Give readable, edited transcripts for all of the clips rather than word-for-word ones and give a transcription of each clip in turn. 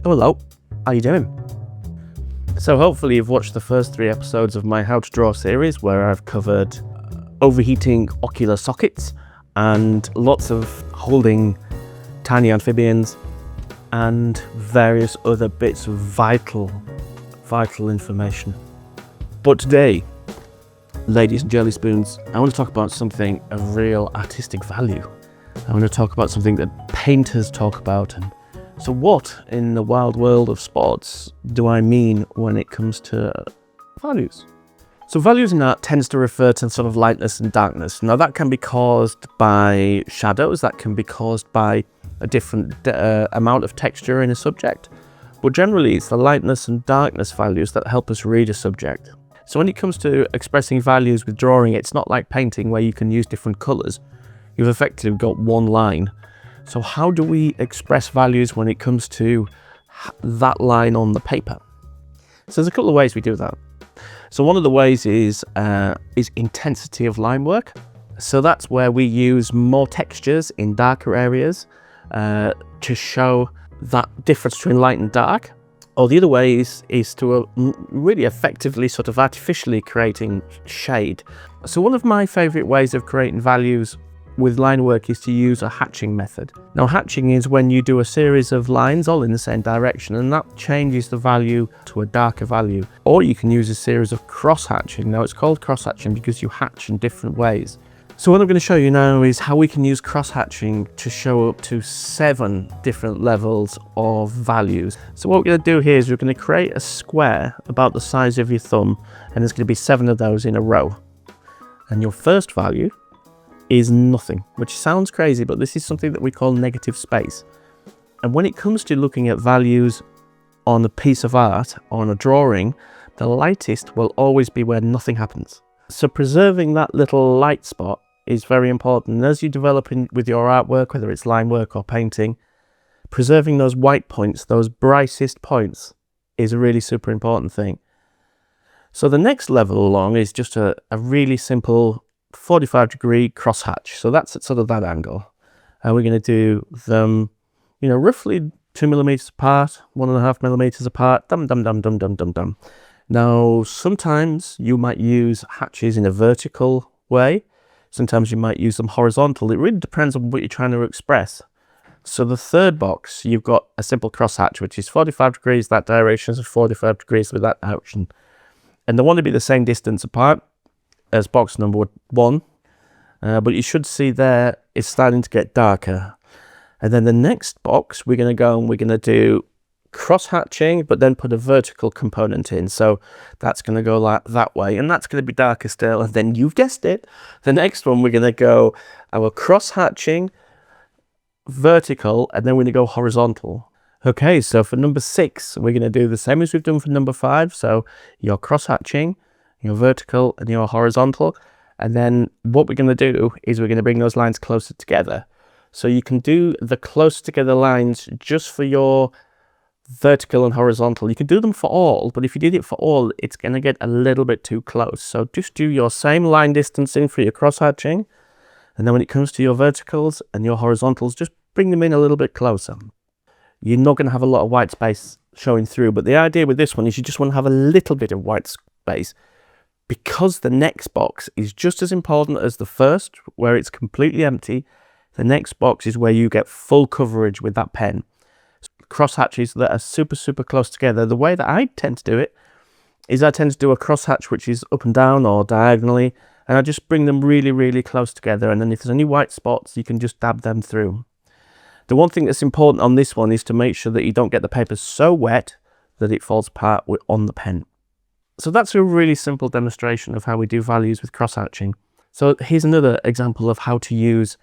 Oh, hello, how you doing? So hopefully you've watched the first 3 episodes of my How to Draw series, where I've covered overheating ocular sockets and lots of holding tiny amphibians and various other bits of vital information. But today, ladies and jelly spoons, I want to talk about something of real artistic value. I want to talk about something that painters talk about. And so what in the wild world of sports do I mean when it comes to values? So values in art tends to refer to sort of lightness and darkness. Now that can be caused by shadows, that can be caused by a different amount of texture in a subject, but generally it's the lightness and darkness values that help us read a subject. So when it comes to expressing values with drawing, it's not like painting where you can use different colours. You've effectively got one line. So how do we express values when it comes to that line on the paper? So there's a couple of ways we do that. So one of the ways is intensity of line work. So that's where we use more textures in darker areas to show that difference between light and dark. Or the other way is to really effectively sort of artificially creating shade. So one of my favourite ways of creating values with line work is to use a hatching method. Now hatching is when you do a series of lines all in the same direction, and that changes the value to a darker value. Or you can use a series of cross-hatching. Now it's called cross-hatching because you hatch in different ways. So what I'm going to show you now is how we can use cross-hatching to show up to 7 different levels of values. So what we're going to do here is we're going to create a square about the size of your thumb, and there's going to be 7 of those in a row. And your first value is nothing, which sounds crazy, but this is something that we call negative space. And when it comes to looking at values on a piece of art, on a drawing, the lightest will always be where nothing happens. So preserving that little light spot is very important. And as you develop with your artwork, whether it's line work or painting, preserving those white points, those brightest points, is a really super important thing. So the next level along is just a really simple 45-degree crosshatch. So that's at sort of that angle. And we're going to do them, roughly 2 millimeters apart, 1.5 millimeters apart, dum. Now, sometimes you might use hatches in a vertical way. Sometimes you might use them horizontal. It really depends on what you're trying to express. So the third box, you've got a simple crosshatch, which is 45 degrees that direction, so 45 degrees with that direction. And they want to be the same distance apart as box number 1. But you should see there it's starting to get darker. And then the next box, we're going to go and we're going to do cross-hatching, but then put a vertical component in. So that's going to go like that way, and that's going to be darker still. And then you've guessed it, the next one, we're going to go our cross-hatching, vertical, and then we're going to go horizontal. Okay, so for number 6, we're going to do the same as we've done for number 5. So your cross-hatching, your vertical, and your horizontal. And then what we're going to do is we're going to bring those lines closer together. So you can do the close together lines just for your vertical and horizontal. You can do them for all, but if you did it for all, it's going to get a little bit too close. So just do your same line distancing for your cross-hatching, and then when it comes to your verticals and your horizontals, just bring them in a little bit closer. You're not going to have a lot of white space showing through, but the idea with this one is you just want to have a little bit of white space, because the next box is just as important as the first, where it's completely empty. The next box is where you get full coverage with that pen. Crosshatches that are super close together. The way that I tend to do it is I tend to do a crosshatch which is up and down or diagonally, and I just bring them really close together, and then if there's any white spots, you can just dab them through. The one thing that's important on this one is to make sure that you don't get the paper so wet that it falls apart on the pen. So that's a really simple demonstration of how we do values with crosshatching. So here's another example of how to use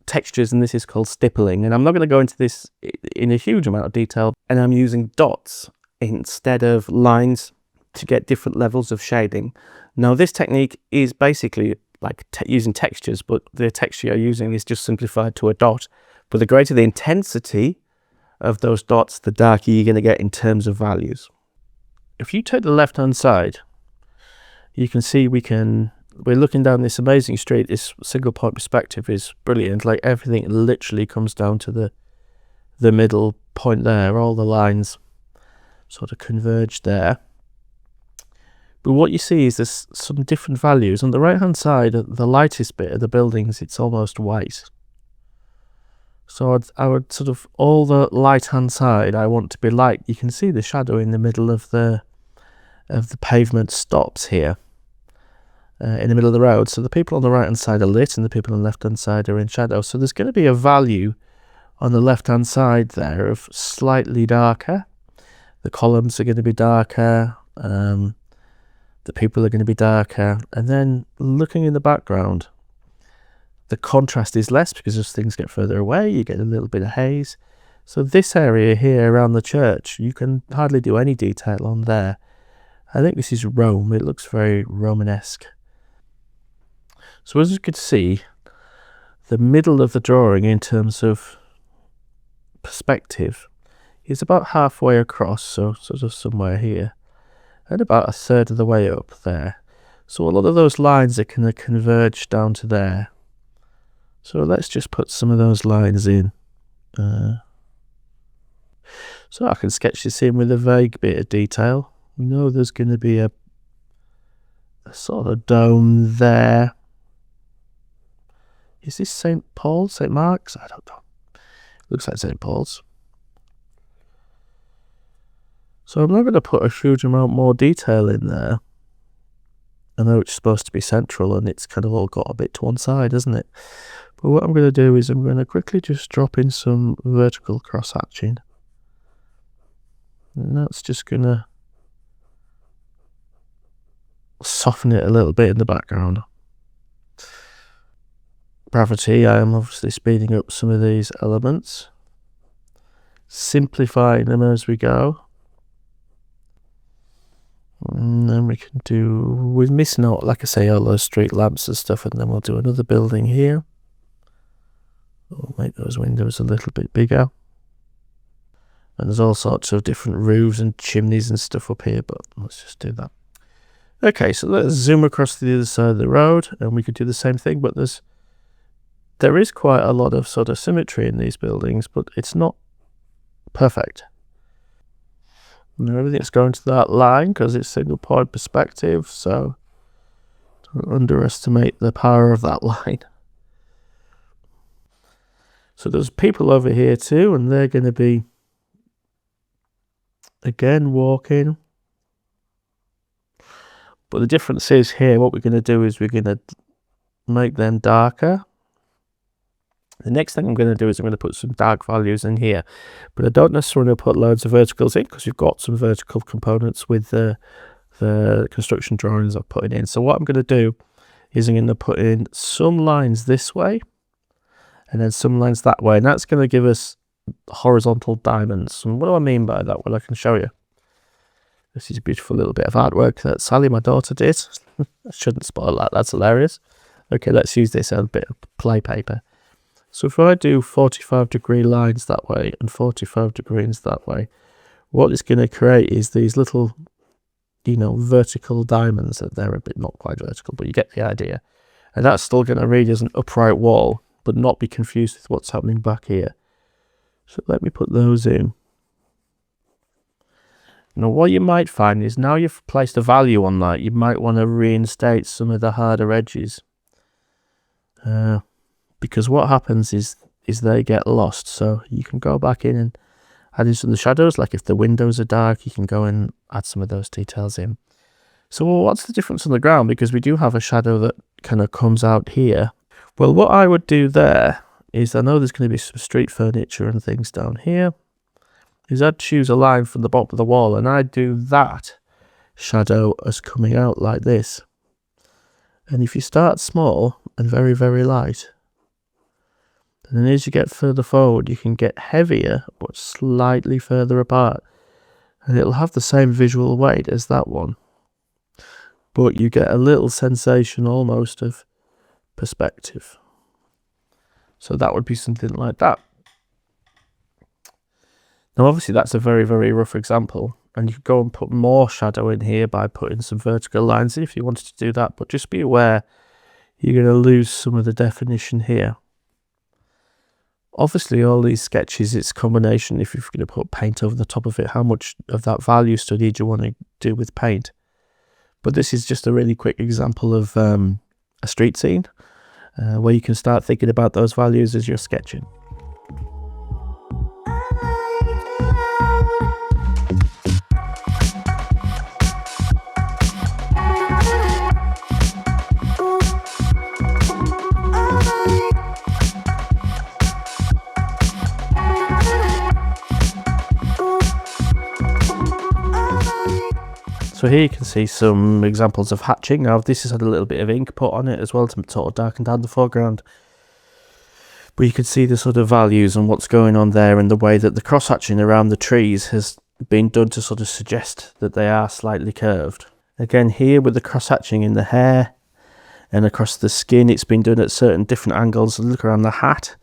textures, and this is called stippling. And I'm not going to go into this in a huge amount of detail, and I'm using dots instead of lines to get different levels of shading. Now this technique is basically like using textures, but the texture you're using is just simplified to a dot. But the greater the intensity of those dots, the darker you're going to get in terms of values. If you take the left hand side, you can see we're looking down this amazing street. This single point perspective is brilliant. Like everything literally comes down to the middle point there. All the lines sort of converge there. But what you see is there's some different values. On the right hand side, the lightest bit of the buildings, it's almost white. So I would sort of, all the light hand side I want to be light. You can see the shadow in the middle of the pavement stops here in the middle of the road. So the people on the right hand side are lit and the people on the left hand side are in shadow. So there's going to be a value on the left hand side there of slightly darker. The columns are going to be darker. The people are going to be darker. And then looking in the background, the contrast is less because as things get further away, you get a little bit of haze. So this area here around the church, you can hardly do any detail on there. I think this is Rome. It looks very Romanesque. So as you can see, the middle of the drawing in terms of perspective is about halfway across, so sort of somewhere here, and about a third of the way up there. So a lot of those lines are going to converge down to there. So let's just put some of those lines in. So I can sketch this in with a vague bit of detail. We know there's going to be a sort of dome there. Is this St. Paul's? St. Mark's? I don't know. Looks like St. Paul's. So I'm not going to put a huge amount more detail in there. I know it's supposed to be central and it's kind of all got a bit to one side, isn't it? But what I'm going to do is I'm going to quickly just drop in some vertical cross-hatching. And that's just going to soften it a little bit in the background. Gravity, I am obviously speeding up some of these elements, simplifying them as we go. And then we can do, we're missing out, like I say, all those street lamps and stuff, and then we'll do another building here. We'll make those windows a little bit bigger. And there's all sorts of different roofs and chimneys and stuff up here, but let's just do that. Okay, so let's zoom across to the other side of the road, and we could do the same thing, but there is quite a lot of sort of symmetry in these buildings, but it's not perfect. And everything's going to that line because it's single point perspective, so don't underestimate the power of that line. So there's people over here too, and they're going to be again walking. But the difference is here, what we're going to do is we're going to make them darker. The next thing I'm going to do is I'm going to put some dark values in here, but I don't necessarily put loads of verticals in because you've got some vertical components with the construction drawings I've put in. So what I'm going to do is I'm going to put in some lines this way and then some lines that way, and that's going to give us horizontal diamonds. And what do I mean by that? Well, I can show you. This is a beautiful little bit of artwork that Sally, my daughter, did. I shouldn't spoil that, that's hilarious. Okay, let's use this as a bit of play paper. So if I do 45-degree lines that way and 45 degrees that way, what it's going to create is these little, vertical diamonds. They're a bit not quite vertical, but you get the idea. And that's still going to read as an upright wall, but not be confused with what's happening back here. So let me put those in. Now what you might find is now you've placed a value on that, you might want to reinstate some of the harder edges. Because what happens is they get lost. So you can go back in and add in some of the shadows, like if the windows are dark, you can go and add some of those details in. So what's the difference on the ground? Because we do have a shadow that kind of comes out here. Well, what I would do there is, I know there's going to be some street furniture and things down here, is I'd choose a line from the bottom of the wall and I'd do that shadow as coming out like this. And if you start small and very, very light, and then as you get further forward, you can get heavier, but slightly further apart. And it'll have the same visual weight as that one. But you get a little sensation almost of perspective. So that would be something like that. Now obviously that's a very, very rough example. And you could go and put more shadow in here by putting some vertical lines in if you wanted to do that. But just be aware, you're going to lose some of the definition here. Obviously, all these sketches, it's a combination. If you're going to put paint over the top of it, how much of that value study do you want to do with paint? But this is just a really quick example of a street scene where you can start thinking about those values as you're sketching. So here you can see some examples of hatching. Now this has had a little bit of ink put on it as well to sort of darken down the foreground. But you can see the sort of values and what's going on there, and the way that the cross-hatching around the trees has been done to sort of suggest that they are slightly curved. Again, here with the cross-hatching in the hair and across the skin, it's been done at certain different angles. Look around the hat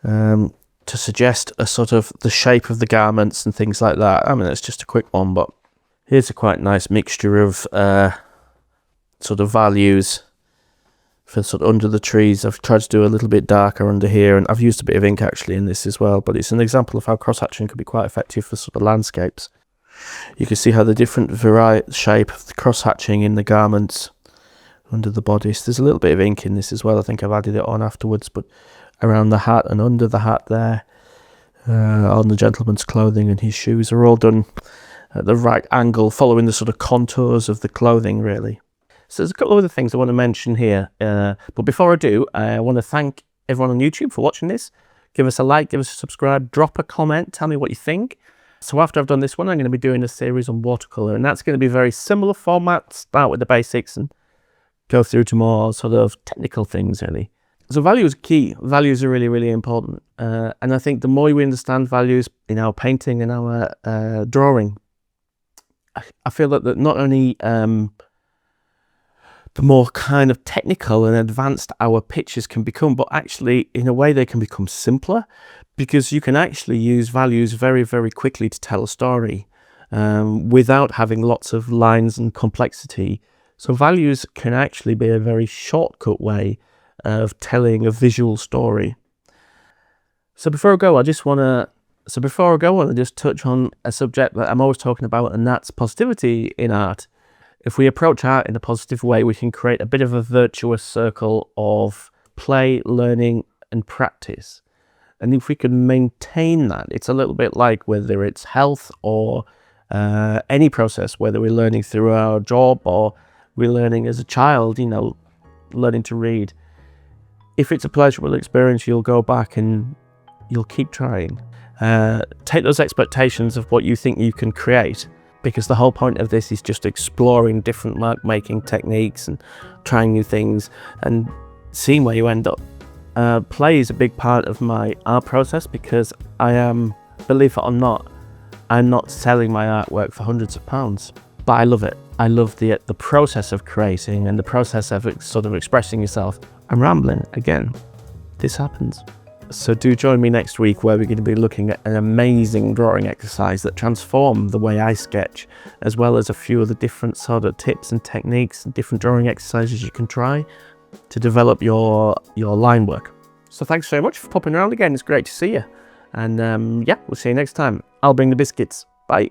to suggest a sort of the shape of the garments and things like that. I mean, it's just a quick one, but here's a quite nice mixture of sort of values for sort of under the trees. I've tried to do a little bit darker under here, and I've used a bit of ink actually in this as well, but it's an example of how cross-hatching could be quite effective for sort of landscapes. You can see how the different shape of the cross-hatching in the garments under the bodice. There's a little bit of ink in this as well. I think I've added it on afterwards, but around the hat and under the hat there, on the gentleman's clothing and his shoes, are all done at the right angle, following the sort of contours of the clothing, really. So there's a couple of other things I want to mention here. But before I do, I want to thank everyone on YouTube for watching this. Give us a like, give us a subscribe, drop a comment, tell me what you think. So after I've done this one, I'm going to be doing a series on watercolour, and that's going to be very similar format. Start with the basics and go through to more sort of technical things, really. So values are key. Values are really, really important. And I think the more we understand values in our painting and our drawing, I feel that not only the more kind of technical and advanced our pictures can become, but actually in a way they can become simpler, because you can actually use values very, very quickly to tell a story without having lots of lines and complexity. So values can actually be a very shortcut way of telling a visual story. So before I go, I just want to just touch on a subject that I'm always talking about, and that's positivity in art. If we approach art in a positive way, we can create a bit of a virtuous circle of play, learning, and practice. And if we can maintain that, it's a little bit like whether it's health or any process, whether we're learning through our job or we're learning as a child, you know, learning to read. If it's a pleasurable experience, you'll go back and you'll keep trying. Take those expectations of what you think you can create, because the whole point of this is just exploring different mark making techniques and trying new things and seeing where you end up. Play is a big part of my art process, because I am, believe it or not, I'm not selling my artwork for hundreds of pounds, but I love it. I love the process of creating and the process of sort of expressing yourself. I'm rambling again. This happens. So do join me next week, where we're going to be looking at an amazing drawing exercise that transformed the way I sketch, as well as a few of the different sort of tips and techniques and different drawing exercises you can try to develop your line work. So thanks very much for popping around again. It's great to see you. And yeah, we'll see you next time. I'll bring the biscuits. Bye.